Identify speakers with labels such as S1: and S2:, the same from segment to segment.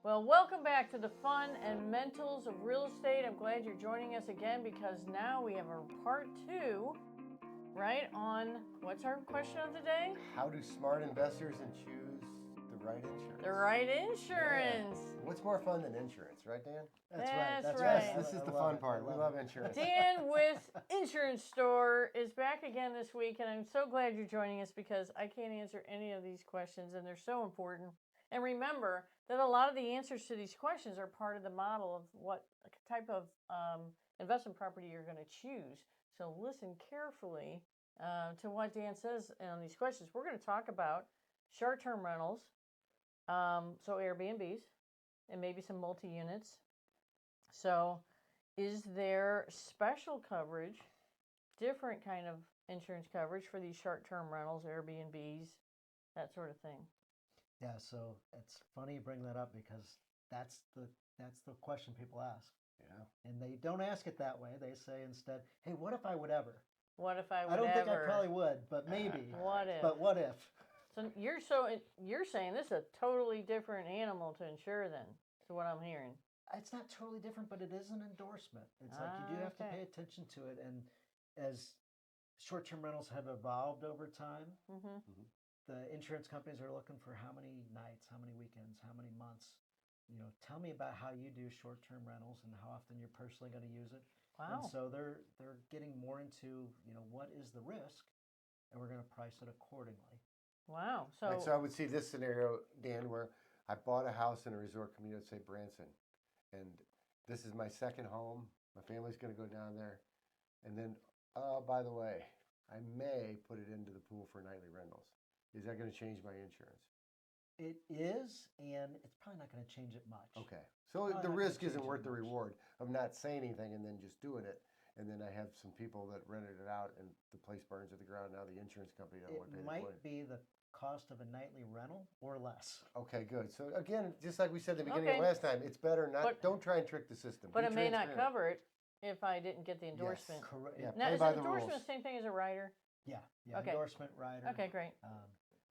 S1: Well, welcome back to the fun and mentals of real estate. I'm glad you're joining us again because now we have a part 2, right, on what's our question of the day?
S2: How do smart investors choose the right insurance?
S1: The right insurance.
S2: Yeah. What's more fun than insurance, right, Dan?
S1: That's right.
S2: Yes, this is the fun part. We love insurance.
S1: Dan with Insurance Store is back again this week, and I'm so glad you're joining us because I can't answer any of these questions, and they're so important. And remember that a lot of the answers to these questions are part of the model of what type of investment property you're going to choose. So listen carefully to what Dan says on these questions. We're going to talk about short-term rentals, so Airbnbs, and maybe some multi-units. So is there special coverage, different kind of insurance coverage for these short-term rentals, Airbnbs, that sort of thing?
S3: Yeah, so it's funny you bring that up because that's the question people ask.
S2: Yeah.
S3: And they don't ask it that way. They say instead, "Hey, what if I would ever?"
S1: What if I would
S3: I don't think I
S1: ever?
S3: probably would, but maybe.
S1: What if?
S3: But what if?
S1: So you're saying this is a totally different animal to insure then, to what I'm hearing.
S3: It's not totally different, but it is an endorsement. It's like you do have to pay attention to it. And as short-term rentals have evolved over time, the insurance companies are looking for how many nights, how many weekends, how many months. You know, tell me about how you do short-term rentals and how often you're personally going to use it.
S1: Wow.
S3: And so they're getting more into, what is the risk, and we're going to price it accordingly.
S1: Wow.
S2: So I would see this scenario, Dan, where I bought a house in a resort community, say Branson, and this is my second home. My family's going to go down there, and then, by the way, I may put it into the pool for nightly rentals. Is that going to change my insurance?
S3: It is, and it's probably not going to change it much.
S2: Okay. So the risk isn't worth the reward of not saying anything and then just doing it. And then I have some people that rented it out and the place burns to the ground. Now the insurance company doesn't want to pay the claim.
S3: It might be the cost of a nightly rental or less.
S2: Okay, good. So again, just like we said at the beginning of last time, it's better not, don't try and trick the system.
S1: But it may not cover it if I didn't get the endorsement.
S2: Yes, correct. Yeah,
S1: now, is an endorsement the same thing as a rider?
S3: Yeah,
S1: okay.
S3: Endorsement, rider.
S1: Okay, great.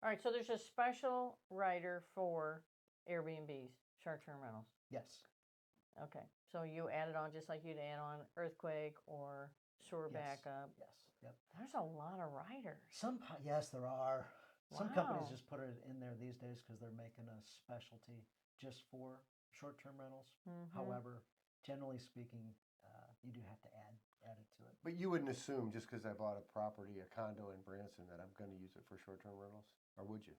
S1: All right, so there's a special rider for Airbnbs, short-term rentals.
S3: Yes.
S1: Okay, so you add it on just like you'd add on earthquake or sewer backup.
S3: Yes. Yep.
S1: There's a lot of riders.
S3: Yes, there are.
S1: Wow.
S3: Some companies just put it in there these days because they're making a specialty just for short-term rentals. However, generally speaking, you do have to add it to it.
S2: But you wouldn't assume just because I bought a property, a condo in Branson, that I'm going to use it for short-term rentals, or would you?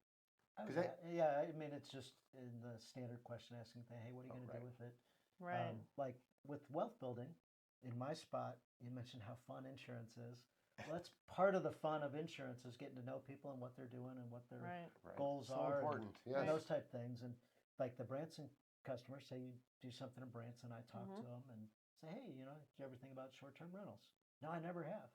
S3: Yeah, I mean, it's just in the standard question asking thing, hey, what are you going to do with it?
S1: Right.
S3: Like with wealth building, in my spot, you mentioned how fun insurance is. Well, that's part of the fun of insurance is getting to know people and what they're doing and what their goals are.
S2: Important.
S3: And those type things. And like the Branson customers, say you do something in Branson, I talk to them and say, hey, did you ever think about short-term rentals? No, I never have.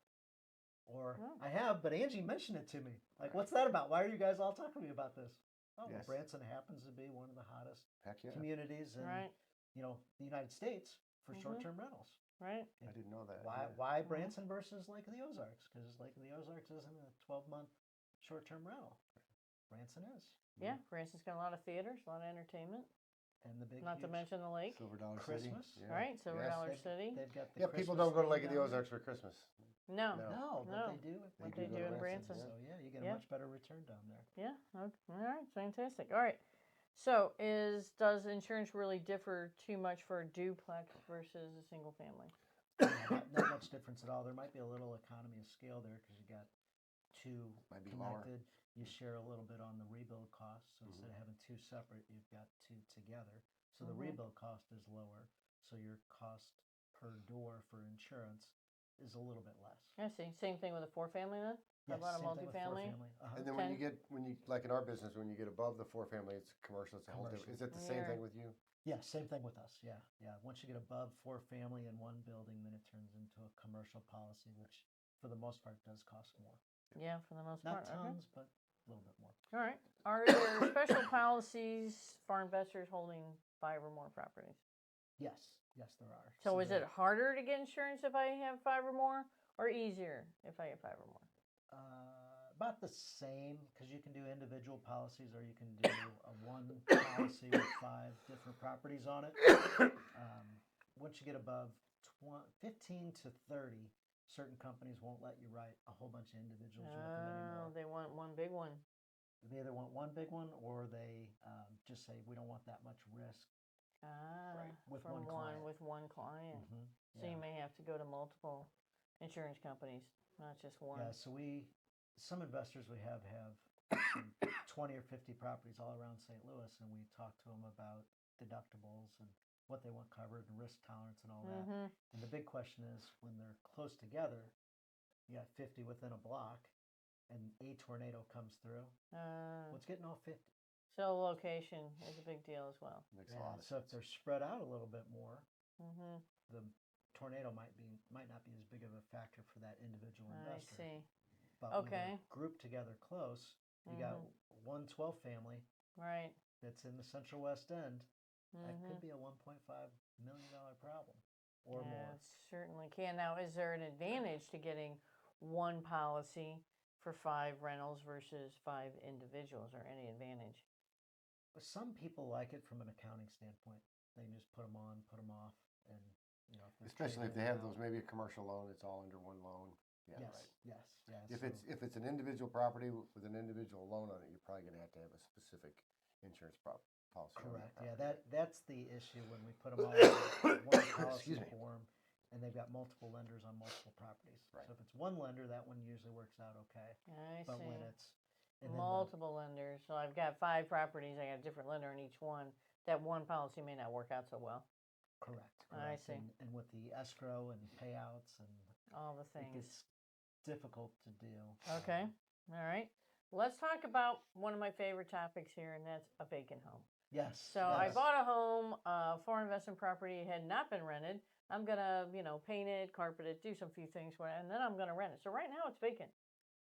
S3: Or I have, but Angie mentioned it to me. Like, what's that about? Why are you guys all talking to me about this? Oh, well, Branson happens to be one of the hottest communities in the United States for short-term rentals.
S1: Right.
S2: I didn't know that.
S3: Why Branson versus Lake of the Ozarks? Because Lake of the Ozarks isn't a 12-month short-term rental. Branson is.
S1: Yeah, Branson's got a lot of theaters, a lot of entertainment.
S3: And the big,
S1: not to mention the lake.
S2: Silver Dollar
S3: Christmas.
S2: City.
S1: Yeah. Right, Silver Dollar City.
S3: They've got the
S2: people don't go to Lake of the Ozarks for Christmas.
S1: No,
S3: but they do.
S1: What they do in Branson.
S3: So you get a much better return down there.
S1: Yeah. Okay. All right. Fantastic. All right. So does insurance really differ too much for a duplex versus a single family?
S3: Not much difference at all. There might be a little economy of scale there because you got two connected. Lower. You share a little bit on the rebuild cost. So instead of having two separate, you've got two together. So the rebuild cost is lower. So your cost per door for insurance is a little bit less.
S1: I see. Same thing with a 4-family then?
S3: Yes,
S1: about a
S3: same thing with
S1: multifamily?
S3: 4-family.
S2: And then when you like in our business, when you get above the 4-family, it's commercial. It's a whole different. Is it the same thing with you?
S3: Yeah, same thing with us. Yeah. Once you get above 4-family in one building, then it turns into a commercial policy, which for the most part does cost more.
S1: Yeah, for the most part.
S3: Not tons, but a little bit more.
S1: All right. Are there special policies for investors holding 5 or more properties?
S3: Yes, there are.
S1: So is it harder to get insurance if I have 5 or more, or easier if I have 5 or more?
S3: about the same because you can do individual policies or you can do a one policy with 5 different properties on it. Once you get above 15 to 30, certain companies won't let you write a whole bunch of individuals with them anymore.
S1: They want one big one.
S3: They either want one big one or they just say we don't want that much risk. With
S1: From
S3: one client.
S1: with one client.
S3: Mm-hmm.
S1: So you may have to go to multiple insurance companies, not just one.
S3: Yeah, so some investors we have 20 or 50 properties all around St. Louis, and we talk to them about deductibles and what they want covered and risk tolerance and all that.
S1: Mm-hmm.
S3: And the big question is when they're close together, you got 50 within a block, and a tornado comes through. What's getting all 50?
S1: So location is a big deal as well.
S2: Makes a lot of
S3: So
S2: sense.
S3: if they're spread out a little bit more,
S1: Mm-hmm.
S3: the tornado might not be as big of a factor for that individual investor.
S1: I see.
S3: But when
S1: Okay.
S3: they're grouped together close, you got one 12 family
S1: Right.
S3: that's in the Central West End. That
S1: Mm-hmm.
S3: could be a $1.5 million problem or more.
S1: It certainly can. Now, is there an advantage to getting one policy for 5 rentals versus 5 individuals, or any advantage?
S3: Some people like it from an accounting standpoint. They can just put them on, put them off, and
S2: Especially if they have those, maybe a commercial loan, it's all under one loan. Yeah,
S3: yes,
S2: right.
S3: yes.
S2: If it's an individual property with an individual loan on it, you're probably going to have a specific insurance policy.
S3: Correct. Yeah, that's the issue when we put them all in one policy form, and they've got multiple lenders on multiple properties.
S2: Right.
S3: So if it's one lender, that one usually works out okay.
S1: I
S3: But
S1: see.
S3: when it's
S1: Multiple lenders. So I've got 5 properties. I got a different lender in each one. That one policy may not work out so well.
S3: Correct.
S1: I see.
S3: And with the escrow and payouts and
S1: all the things,
S3: it's difficult to do.
S1: Okay. All right. Let's talk about one of my favorite topics here, and that's a vacant home.
S3: Yes.
S1: So I bought a home for investment property. It had not been rented. I'm gonna, paint it, carpet it, do some few things, and then I'm gonna rent it. So right now it's vacant,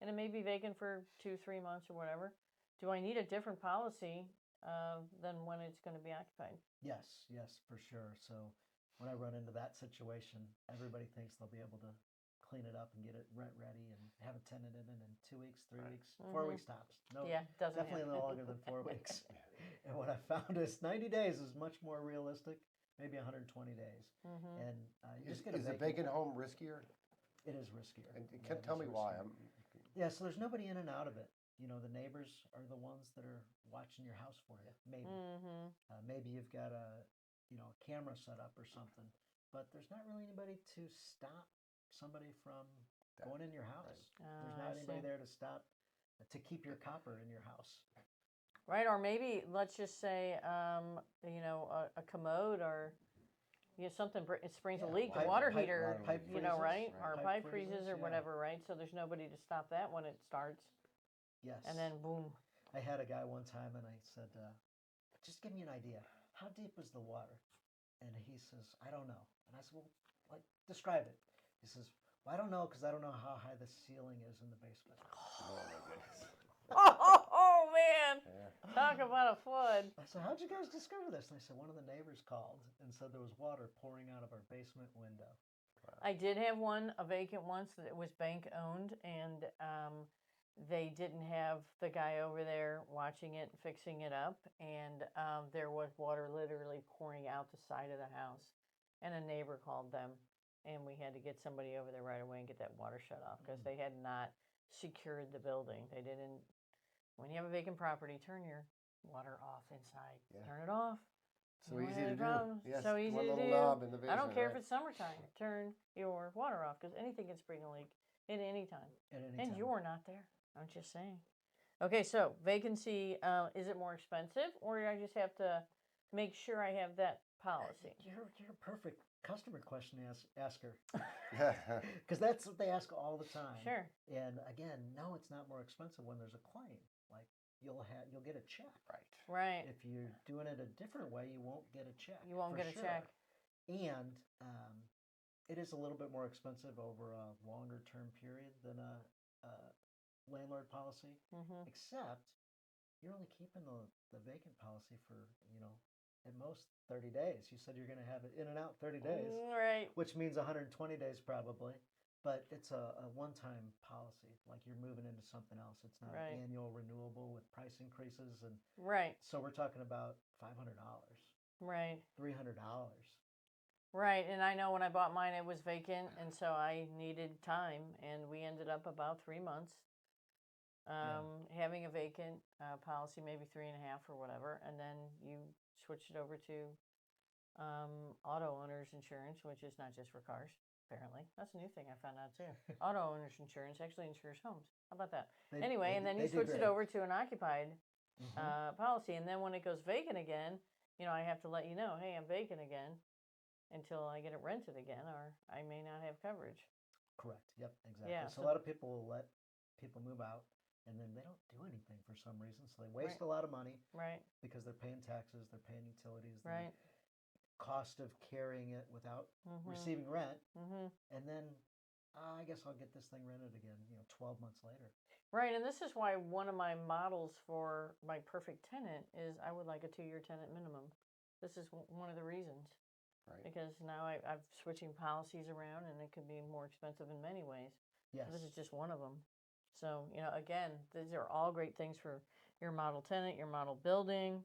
S1: and it may be vacant for 2-3 months or whatever. Do I need a different policy than when it's going to be occupied?
S3: Yes, for sure. So when I run into that situation, everybody thinks they'll be able to clean it up and get it rent ready and have a tenant in it in 2 weeks, 3 weeks, 4 weeks tops. No,
S1: doesn't
S3: definitely no longer than 4 weeks. And what I found is 90 days is much more realistic, maybe 120 days. And you just get
S2: Is a vacant home riskier?
S3: It is riskier.
S2: And tell me why.
S3: Yeah, so there's nobody in and out of it. The neighbors are the ones that are watching your house for you. Maybe, maybe you've got a camera set up or something, but there's not really anybody to stop somebody from going in your house. There's not anybody there to stop to keep your copper in your house.
S1: Right, or maybe let's just say, a commode or something it springs a leak, a water heater,
S3: pipe
S1: right? Or a pipe
S3: freezes,
S1: freezes or whatever, right? So there's nobody to stop that when it starts.
S3: Yes.
S1: And then boom.
S3: I had a guy one time and I said, just give me an idea. How deep is the water? And he says, I don't know. And I said, well, describe it. He says, well, I don't know because I don't know how high the ceiling is in the basement.
S2: Oh, my goodness.
S1: Oh man. Yeah. Talk about a flood.
S3: I said, how'd you guys discover this? And I said, one of the neighbors called and said there was water pouring out of our basement window.
S1: Wow. I did have a vacant once that was bank owned, and they didn't have the guy over there watching it, fixing it up, and there was water literally pouring out the side of the house. And a neighbor called them, and we had to get somebody over there right away and get that water shut off because they had not secured the building. They didn't. When you have a vacant property, turn your water off inside. Yeah. Turn it off.
S2: So easy to do. Yes,
S1: so easy to do.
S2: Knob in the basement,
S1: I don't care if it's summertime. Turn your water off because anything can spring a leak at any time. And you're not there. I'm just saying. Okay, so vacancy, is it more expensive, or I just have to make sure I have that policy?
S3: You're a perfect customer question asker. Because that's what they ask all the time.
S1: Sure.
S3: And again, no, it's not more expensive when there's a claim. Like you'll get a check.
S1: Right.
S3: If you're doing it a different way, you won't get a check.
S1: You won't get a check.
S3: And it is a little bit more expensive over a longer term period than a landlord policy, except you're only keeping the vacant policy for at most 30 days. You said you're going to have it in and out 30 days,
S1: right?
S3: Which means 120 days probably. but it's a one-time policy. Like you're moving into something else. It's not
S1: Right.
S3: an annual renewable with price increases, and
S1: Right.
S3: so we're talking about $500,
S1: Right.
S3: $300.
S1: Right. And I know when I bought mine, it was vacant, and so I needed time, and we ended up about 3 months having a vacant policy, maybe 3.5 or whatever, and then you switched it over to auto owners insurance, which is not just for cars. Apparently, that's a new thing I found out too. Auto owners insurance actually insures homes. How about that? Anyway, and then you switch it over to an occupied policy, and then when it goes vacant again, I have to let you know, hey, I'm vacant again, until I get it rented again, or I may not have coverage.
S3: Correct. Yep. Exactly.
S1: Yeah,
S3: So
S1: so-
S3: a lot of people will let people move out, and then they don't do anything for some reason. So they waste a lot of money
S1: Right.
S3: because they're paying taxes, they're paying utilities, the
S1: Right.
S3: cost of carrying it without
S1: Mm-hmm.
S3: receiving rent,
S1: Mm-hmm.
S3: and then I guess I'll get this thing rented again. 12 months later.
S1: Right, and this is why one of my models for my perfect tenant is I would like a 2-year tenant minimum. This is one of the reasons.
S2: Right.
S1: Because now I'm switching policies around, and it could be more expensive in many ways.
S3: Yes.
S1: This is just one of them. So, again, these are all great things for your model tenant, your model building.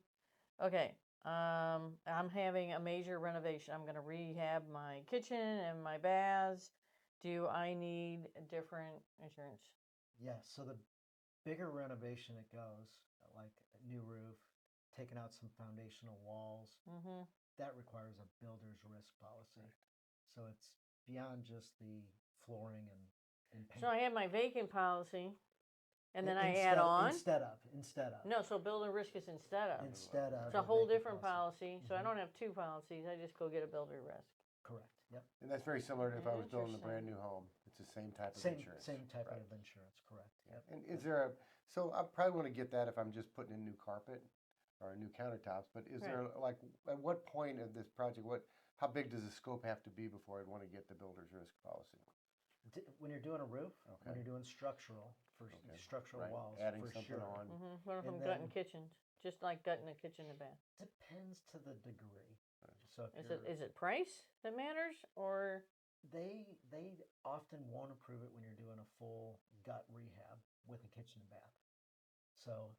S1: Okay, I'm having a major renovation. I'm going to rehab my kitchen and my baths. Do I need a different insurance?
S3: Yes. So the bigger renovation it goes, like a new roof, taking out some foundational walls,
S1: Mm-hmm.
S3: that requires a builder's risk policy. So it's beyond just the flooring and paint.
S1: So I have my vacant policy, and then I
S3: Instead-
S1: add on.
S3: Instead of.
S1: No, so builder risk is instead of.
S3: Instead of.
S1: It's a whole
S3: vacant
S1: different policy. So I
S3: Mhm.
S1: don't have two policies. I just go get a builder risk.
S3: Correct. Yep.
S2: And that's very similar to if I was building a brand
S1: Interesting.
S2: new home. It's the same type of
S3: Same
S2: insurance.
S3: same type
S2: Right.
S3: of insurance. Correct. Yep.
S2: And is there so I probably want to get that if I'm just putting in new carpet or new countertops, but is there like at what point of this project, how big does the scope have to be before I'd want to get the builder's risk policy?
S3: When you're doing a roof,
S2: Okay.
S3: when you're doing structural for
S2: Okay.
S3: structural
S2: Right.
S3: walls,
S2: Adding
S3: for
S2: something
S3: sure.
S2: on.
S1: Mm-hmm. What if
S3: And
S1: I'm gutting
S3: then-
S1: kitchens? Just like gutting a kitchen and bath.
S3: Depends to the degree. So if
S1: Is it price that matters, or
S3: they often won't approve it when you're doing a full gut rehab with a kitchen and bath. So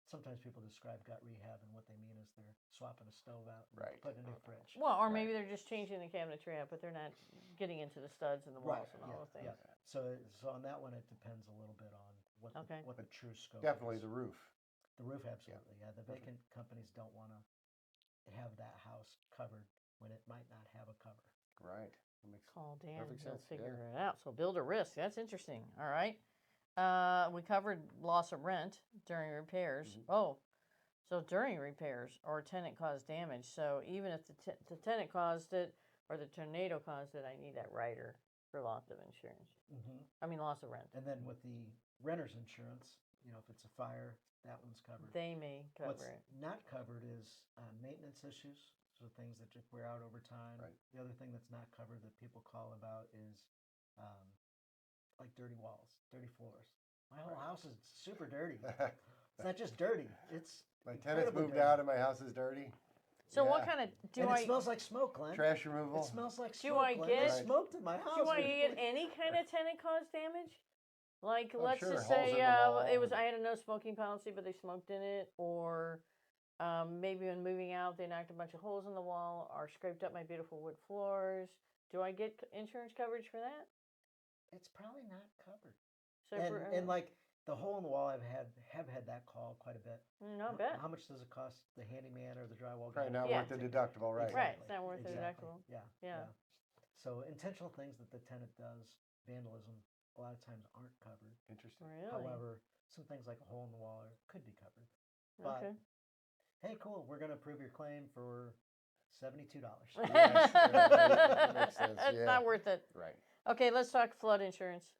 S3: sometimes people describe gut rehab, and what they mean is they're swapping a stove out, and
S2: Right.
S3: putting a new fridge.
S1: or
S2: Right.
S1: maybe they're just changing the cabinetry out, but they're not getting into the studs and the walls and all
S3: yeah,
S1: those things.
S3: yeah. So on that one, it depends a little bit on what
S1: Okay.
S3: what the true scope
S2: Definitely
S3: is.
S2: the roof.
S3: The roof, absolutely. Yeah, the
S2: Perfect.
S3: vacant companies don't want to have that house covered when it might not have a cover.
S2: Right. That makes
S1: Call Dan.
S2: perfect
S1: He'll
S2: sense.
S1: figure
S2: Yeah.
S1: it out. So builder risk. That's interesting. All right. We covered loss of rent during repairs.
S2: Mhm.
S1: Oh, so during repairs or tenant caused damage. So even if the tenant caused it or the tornado caused it, I need that rider for loss of insurance.
S3: Mm-hmm.
S1: I mean, loss of rent.
S3: And then with the renter's insurance, if it's a fire, that one's covered.
S1: They may cover
S3: What's
S1: it.
S3: not covered is maintenance issues, so things that just wear out over time.
S2: Right.
S3: The other thing that's not covered that people call about is like dirty walls, dirty floors. My whole house is super dirty. It's not just dirty; it's
S2: My tenants
S3: incredibly
S2: moved
S3: dirty.
S2: out and my house is dirty.
S1: So what
S2: Yeah.
S1: kind of
S3: and it smells like smoke, Glenn.
S2: Trash removal.
S3: It smells like
S1: Do
S3: smoke.
S1: I
S3: Glenn.
S1: get-
S3: I smoked in my house.
S1: do I get
S3: recently.
S1: any kind of tenant caused damage? Like,
S2: Oh,
S1: let's
S2: sure,
S1: just
S2: holes in
S1: say
S2: the wall
S1: it was
S2: and-
S1: I had a no smoking policy, but they smoked in it, or maybe when moving out they knocked a bunch of holes in the wall or scraped up my beautiful wood floors. Do I get insurance coverage for that?
S3: It's probably not covered.
S1: So
S3: And like the hole in the wall, have had that call quite a bit.
S1: no bet.
S3: How much does it cost the handyman or the drywall
S2: Probably
S3: guy?
S2: not
S1: Yeah.
S2: worth the deductible, right?
S1: Right, it's not worth the deductible.
S3: Yeah,
S1: Yeah.
S3: So intentional things that the tenant does, vandalism, a lot of times aren't covered.
S2: Interesting.
S1: Really?
S3: However, some things like a hole in the wall could be covered. But
S1: Okay.
S3: hey, cool, we're going to approve your claim for $72.
S2: Yes, that makes sense,
S1: It's
S2: yeah.
S1: not worth it.
S2: Right.
S1: Okay, let's talk flood insurance.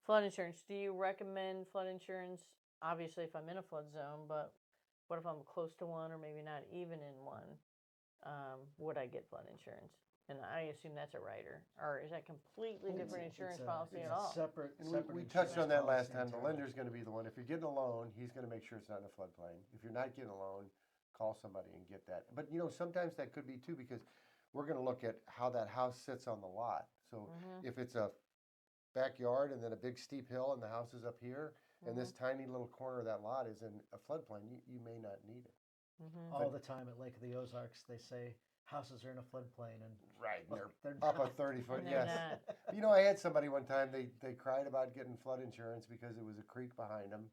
S1: Flood insurance. Do you recommend flood insurance? Obviously, if I'm in a flood zone, but what if I'm close to one or maybe not even in one? Would I get flood insurance? And I assume that's a rider, or is that completely different insurance policy
S3: it's
S1: at
S3: a
S1: all?
S3: Separate,
S2: And
S3: separate
S2: we touched on
S3: insurance
S2: that last
S3: policy
S2: time. The
S3: entirely.
S2: lender's going to be the one. If you're getting a loan, he's going to make sure it's not in a floodplain. If you're not getting a loan, call somebody and get that. But sometimes that could be too, because we're going to look at how that house sits on the lot. So if it's a backyard and then a big steep hill and the house is up here, and this tiny little corner of that lot is in a floodplain, you may not need it.
S3: All the time at Lake of the Ozarks, they say houses are in a floodplain, and
S2: Right, and
S3: they're
S2: they're up a
S3: not.
S2: 30-foot,
S1: And they're
S2: yes.
S1: not.
S2: You know, I had somebody one time, they cried about getting flood insurance because it was a creek behind them.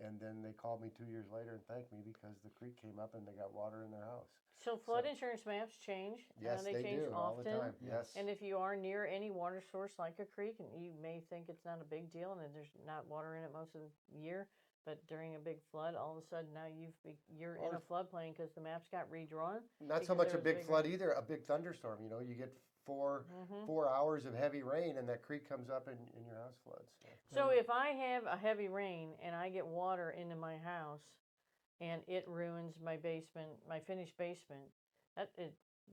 S2: And then they called me 2 years later and thanked me because the creek came up and they got water in their house.
S1: So flood insurance maps change.
S2: Yes,
S1: they
S2: they
S1: change
S2: do
S1: often.
S2: all the time. Yes.
S1: And if you are near any water source like a creek, and you may think it's not a big deal, and there's not water in it most of the year, but during a big flood, all of a sudden now you're in a floodplain because the maps got redrawn.
S2: Not so
S1: because
S2: much
S1: there
S2: a
S1: was
S2: big
S1: big
S2: flood
S1: rain.
S2: either, a big thunderstorm. You know, you get 4 hours of heavy rain and that creek comes up and your house floods.
S1: So if I have a heavy rain and I get water into my house, and it ruins my basement, my finished basement,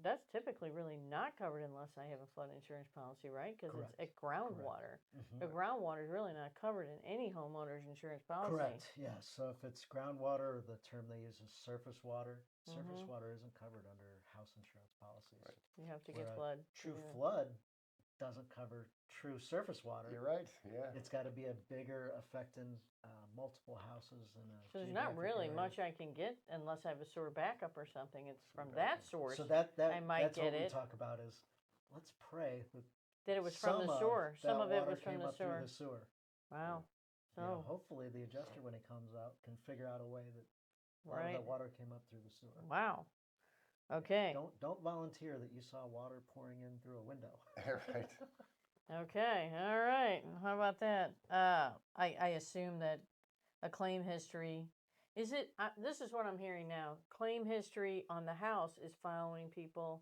S1: that's typically really not covered unless I have a flood insurance policy, right? Because it's
S3: Correct.
S1: groundwater.
S3: Mhm.
S1: The groundwater is really not covered in any homeowner's insurance policy.
S3: Correct. Yes. So if it's groundwater, the term they use is surface water. Surface water isn't covered under house insurance policies.
S2: Right.
S1: You have to
S3: Where
S1: get
S3: a
S1: flood.
S3: True
S1: Yeah.
S3: flood doesn't cover true surface water.
S2: You're right. Yeah.
S3: It's got to be a bigger affecting multiple houses in a.
S1: So there's not
S3: geographic
S1: really
S3: area.
S1: much I can get unless I have a sewer backup or something. It's from that source
S3: So that
S1: I might
S3: that's
S1: get
S3: what we
S1: it.
S3: talk about is let's pray that
S1: That it was from the sewer. Some
S3: that
S1: of it
S3: water
S1: was from
S3: came
S1: the
S3: up through
S1: sewer.
S3: the sewer.
S1: Wow. So
S3: You know, hopefully the adjuster when he comes out can figure out a way that a lot of
S1: right.
S3: that water came up through the sewer.
S1: Wow. Okay.
S3: Don't volunteer that you saw water pouring in through a window.
S2: Right.
S1: Okay. All right. How about that? I assume that a claim history is it. This is what I'm hearing now. Claim history on the house is following people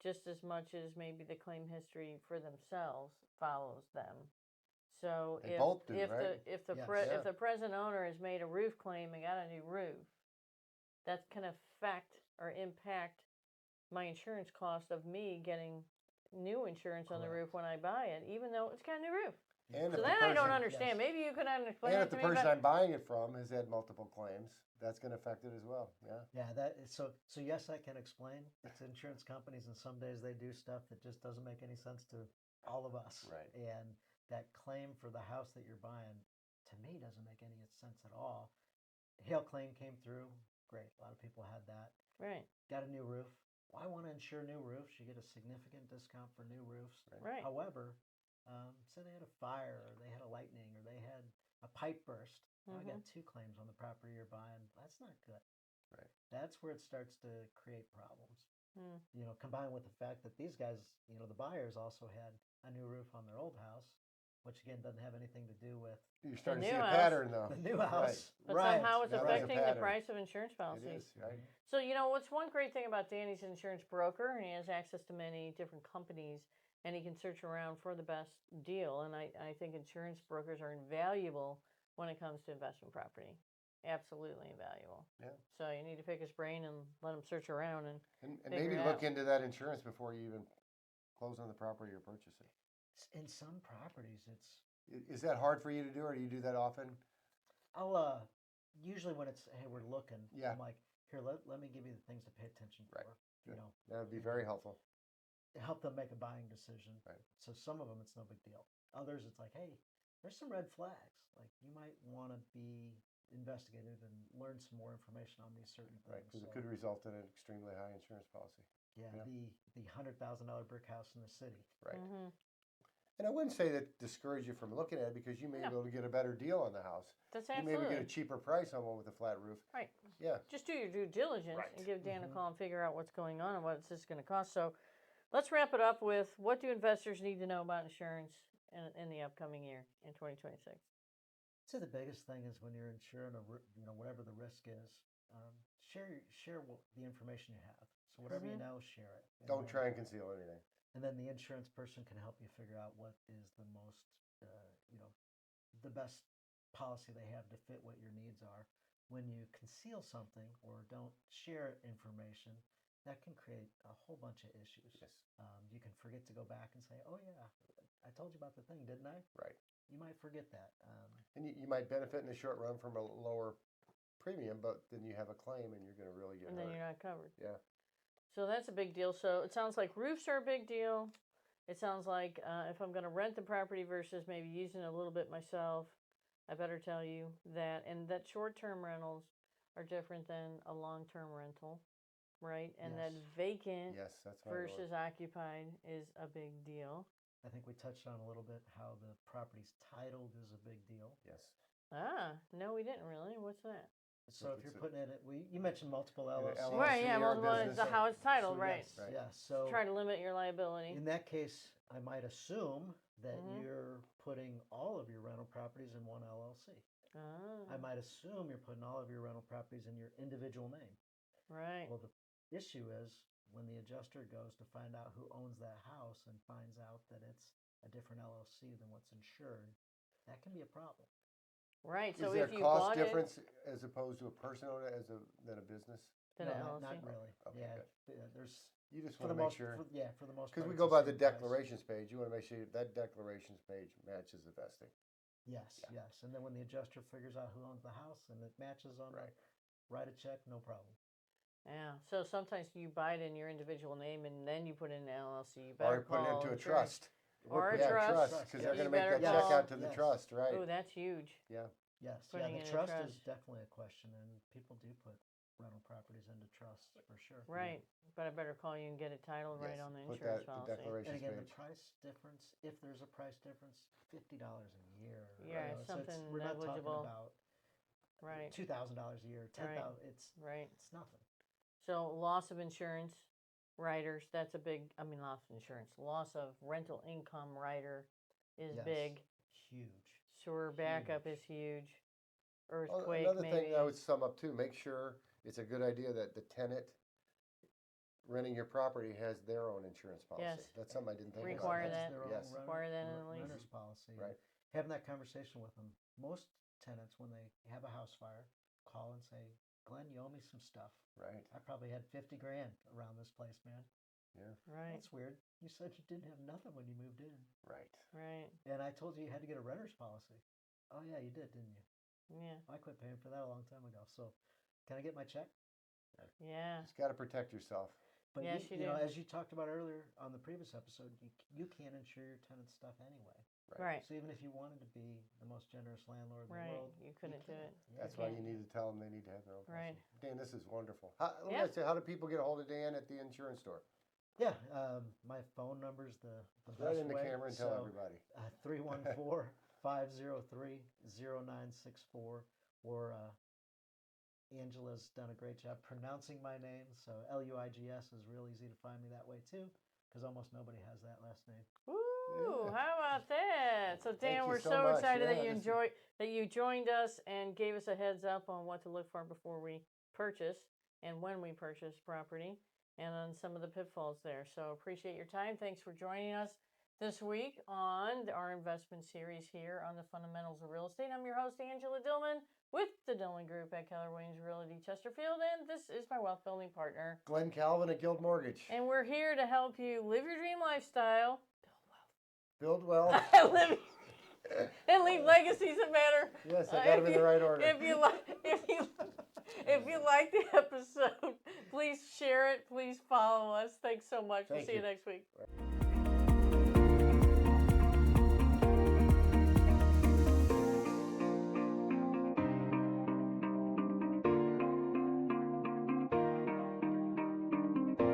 S1: just as much as maybe the claim history for themselves follows them. So
S2: They
S1: if
S2: both do,
S1: if
S2: right?
S1: the if the
S3: Yes.
S1: if the present owner has made a roof claim and got a new roof, that can affect or impact my insurance cost of me getting new insurance on the roof when I buy it, even though it's got a new roof.
S2: And
S1: So
S2: if
S1: that
S2: the
S1: I don't
S2: person-
S1: understand.
S3: yes.
S1: Maybe you could explain
S2: And
S1: it
S2: if
S1: to
S2: the
S1: me.
S2: person
S1: But
S2: I'm buying it from has had multiple claims, that's going to affect it as well. Yeah.
S3: Yeah, that is so yes, I can explain. It's insurance companies and some days they do stuff that just doesn't make any sense to all of us.
S2: Right.
S3: And that claim for the house that you're buying to me doesn't make any sense at all. Hail claim came through. Great. A lot of people had that.
S1: right,
S3: Got a new roof. Well, I want to insure new roofs. You get a significant discount for new roofs.
S1: right.
S3: However, say they had a fire or they had a lightning or they had a pipe burst. Now I got 2 claims on the property you're buying. That's not good.
S2: Right.
S3: That's where it starts to create problems.
S1: Hmm.
S3: You know, combined with the fact that these guys, you know, the buyers also had a new roof on their old house, which again doesn't have anything to do with
S2: You're starting to
S1: new
S2: see a
S1: house.
S2: pattern, though.
S3: the new house.
S1: But
S3: Right.
S1: somehow it's
S2: Now there's a
S1: affecting the
S2: pattern.
S1: price of insurance
S2: It
S1: policies.
S2: is, right?
S1: So, you know, what's one great thing about Danny's an insurance broker, and he has access to many different companies, and he can search around for the best deal. And I think insurance brokers are invaluable when it comes to investment property. Absolutely invaluable.
S2: Yeah.
S1: So you need to pick his brain and let him search around. And
S2: And
S1: Figure
S2: maybe
S1: it
S2: look
S1: out.
S2: into that insurance before you even close on the property or purchase it.
S3: In some properties, it's
S2: Is that hard for you to do, or do you do that often?
S3: I'll usually when it's hey we're looking,
S2: Yeah.
S3: I'm like here let me give you the things to pay attention
S2: Right.
S3: for. You
S2: Good.
S3: know,
S2: That would be very helpful.
S3: help them make a buying decision.
S2: Right.
S3: So some of them it's no big deal. Others it's like, hey, there's some red flags. Like you might want to be investigated and learn some more information on these certain things.
S2: Right, because it
S3: So,
S2: could result in an extremely high insurance policy.
S3: yeah,
S2: yeah.
S3: the $100,000 brick house in the city.
S2: Right.
S1: mhm.
S2: And I wouldn't say that discourage you from looking at it because you may
S1: No.
S2: be able to get a better deal on the house.
S1: That's
S2: You
S1: absolutely
S2: maybe get a cheaper price on one with a flat roof.
S1: right.
S2: Yeah.
S1: Just do your due diligence
S2: Right.
S1: and give Dan a call and figure out what's going on and what it's going to cost. So let's wrap it up with what do investors need to know about insurance in the upcoming year in 2026?
S3: So the biggest thing is when you're insuring whatever the risk is, share the information you have. So whatever you know, share it. And
S2: Don't
S3: then-
S2: try and conceal anything.
S3: And then the insurance person can help you figure out what is the most, the best policy they have to fit what your needs are. When you conceal something or don't share information, that can create a whole bunch of issues.
S2: Yes.
S3: You can forget to go back and say, "Oh yeah, I told you about the thing, didn't I?"
S2: Right.
S3: You might forget that.
S2: And you might benefit in the short run from a lower premium, but then you have a claim and you're going to really get
S1: And
S2: hurt.
S1: then you're not covered.
S2: Yeah.
S1: So that's a big deal. So it sounds like roofs are a big deal. it sounds like if I'm going to rent the property versus maybe using it a little bit myself, I better tell you that. And that short-term rentals are different than a long-term rental, right? And that
S3: Yes.
S1: vacant
S2: Yes, that's my lord.
S1: versus occupied is a big deal.
S3: I think we touched on a little bit how the property's titled is a big deal.
S2: Yes.
S1: Ah, no, we didn't really. What's that?
S3: So if
S2: It's
S3: you're
S2: a-
S3: putting it, you mentioned multiple LLCs.
S2: LLC
S1: Right, yeah,
S2: or
S1: multiple is
S2: business.
S1: how it's titled,
S3: So
S1: right?
S3: Yes,
S2: Right.
S3: yes. So
S1: Try to limit your liability.
S3: in that case, I might assume that
S1: Mhm.
S3: you're putting all of your rental properties in one LLC.
S1: Ah,
S3: I might assume you're putting all of your rental properties in your individual name.
S1: right.
S3: Well, the issue is when the adjuster goes to find out who owns that house and finds out that it's a different LLC than what's insured, that can be a problem.
S1: Right.
S2: Is
S1: So
S2: there
S1: if
S2: a
S1: you
S2: cost
S1: bought
S2: difference as opposed to a person owner than a business?
S1: it,
S3: No,
S1: then
S3: not,
S1: LLC.
S3: not really.
S2: Okay,
S3: Yeah,
S2: good.
S3: there's
S2: You just
S3: for
S2: want
S3: the
S2: to make
S3: most,
S2: sure.
S3: for the most
S2: Because
S3: part,
S2: we
S3: it's
S2: go
S3: the
S2: by the
S3: same price.
S2: declarations page. You want to make sure that declarations page matches the vesting.
S3: Yes,
S2: Yeah.
S3: yes. And then when the adjuster figures out who owns the house and it matches on
S2: Right.
S3: the write a check, no problem.
S1: Yeah. So sometimes you buy it in your individual name and then you put it in an LLC. You
S2: Or
S1: better
S2: put it
S1: call
S2: into a
S1: insurance.
S2: trust.
S1: Or a
S2: Yeah,
S1: trust.
S2: because
S3: Yes.
S2: they're
S1: You
S2: going to make
S1: better
S2: that check
S1: call-
S2: out to the
S3: Yes.
S2: trust, right?
S1: Oh, that's huge.
S2: Yeah.
S3: Yes,
S1: Putting
S3: yeah.
S1: in
S3: The
S1: a
S3: trust
S1: trust.
S3: is definitely a question, and people do put rental properties into trusts for sure.
S1: Right. But I better call you and get it titled right
S2: Yes,
S1: on the
S2: put
S1: insurance
S2: that the
S1: policy.
S2: declarations
S3: And again,
S2: page.
S3: the price difference, if there's a price difference, $50 a year.
S1: Yeah,
S3: so
S1: something
S3: we're not
S1: negligible.
S3: talking about
S1: Right.
S3: $2,000 a year, $10,000.
S1: Right.
S3: It's nothing.
S1: So loss of insurance riders, that's a big, loss of insurance. Loss of rental income rider is
S3: Yes.
S1: big.
S3: Huge.
S1: Sewer backup
S3: Huge.
S1: is huge.
S2: Oh,
S1: Earthquake,
S2: another
S1: maybe.
S2: thing I would sum up too, make sure it's a good idea that the tenant renting your property has their own insurance policy.
S1: Yes.
S2: That's something I didn't think
S1: Require
S2: about.
S1: that.
S3: Their own
S2: Yes.
S1: Require that in the lease.
S3: renter's policy.
S2: Right.
S3: Having that conversation with them. Most tenants, when they have a house fire, call and say, Glenn, you owe me some stuff.
S2: Right.
S3: I probably had 50 grand around this place, man.
S2: Yeah.
S1: Right.
S3: That's weird. You said you didn't have nothing when you moved in.
S2: Right.
S1: Right.
S3: And I told you you had to get a renter's policy. Oh, yeah, you did, didn't you?
S1: Yeah.
S3: I quit paying for that a long time ago. So can I get my check?
S1: Yeah.
S2: Just got to protect yourself.
S3: But
S1: Yes, you
S3: you know,
S1: do.
S3: as you talked about earlier on the previous episode, you can't insure your tenant stuff anyway.
S1: Right.
S3: So even if you wanted to be the most generous landlord in the
S1: Right.
S3: world,
S1: You couldn't do it.
S2: That's
S1: You
S2: why
S1: can't.
S2: you need to tell them they need to have their own policy.
S1: Right.
S2: Dan, this is wonderful. Let me
S1: Yeah.
S2: ask you, how do people get a hold of Dan at the insurance store?
S3: Yeah, my phone number's the best
S2: Right in the
S3: way.
S2: camera and tell everybody.
S3: 314-503-0964. Or Angela's done a great job pronouncing my name. So Luigs is real easy to find me that way too, because almost nobody has that last name.
S1: Ooh,
S2: Yeah.
S1: how about that? So Dan,
S2: Thank you
S1: we're
S2: so
S1: so
S2: much.
S1: excited
S2: Yeah,
S1: that you
S2: this
S1: joined us and gave us a heads up on what to look for before we purchase and when we purchase property and on some of the pitfalls there. So appreciate your time. Thanks for joining us this week on our investment series here on the fundamentals of real estate. I'm your host, Angela Dillman, with the Dillman Group at Keller Williams Realty Chesterfield, and this is my wealth building partner.
S2: Glenn Calvin at Guild Mortgage.
S1: And we're here to help you live your dream lifestyle,
S2: Build wealth.
S1: live, and leave legacies that matter.
S2: Yes, I got them in the right order.
S1: If you like the episode, please share it. Please follow us. Thanks so much. We'll
S2: Thank
S1: see you
S2: you.
S1: next week.